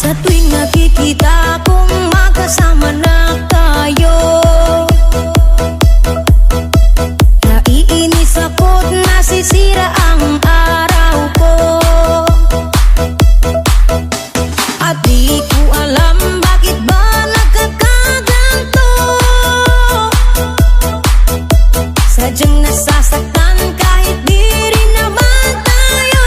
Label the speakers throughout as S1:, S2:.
S1: Sa tuwing nakikita kong magkasama na tayo, naiinis ako't nasisira ang araw ko. At di ko alam bakit ba nagkakaganto. Sadyang nasasaktan kahit di rin naman tayo.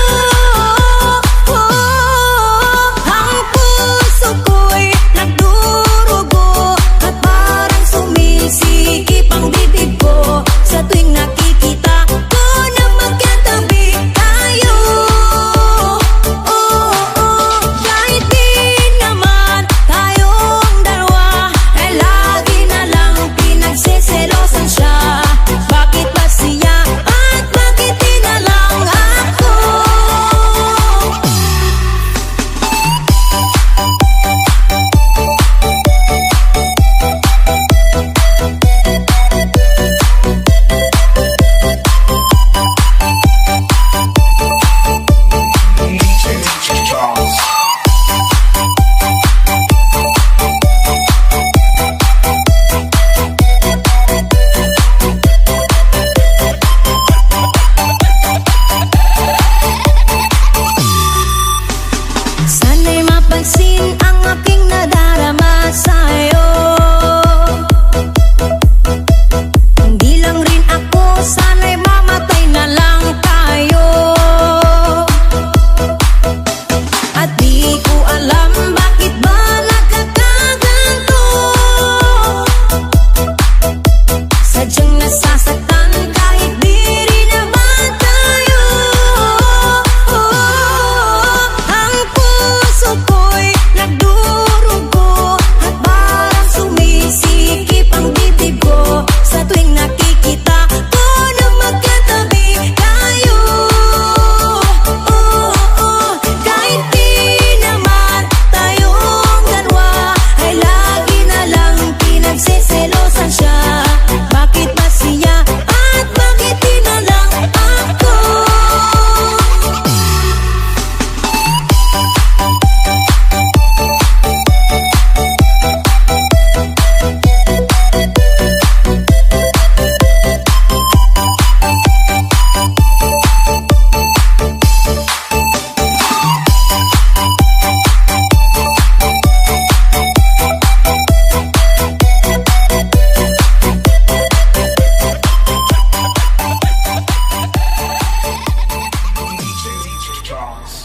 S1: Ang puso ko'y nagdurugo at parang sumisikip ang bibig ko sa tuwing nakikita ko na magkatabi tayo. Kahit di naman tayong dalawa ay lagi na lang pinagseselosan siya. Bakit ba siya at bakit di na lang ako? Sana'y mapansin ang aking nadarama sa'yo. Hindi lang rin ako, sana'y mamatay na lang tayo. At di ko alam bakit ba nagkakaganto. Sadyang nasasaktan kahit di rin naman tayo. Ang puso ko'y nagdurugo at parang sumisikip ang bibig ko sa tuwing nakikita ko na magkatabi tayo. Kahit di naman tayong dalawa ay lagi na lang pinagseselosan siya. Bakit ba siya at bakit di na lang ako?
S2: Charles.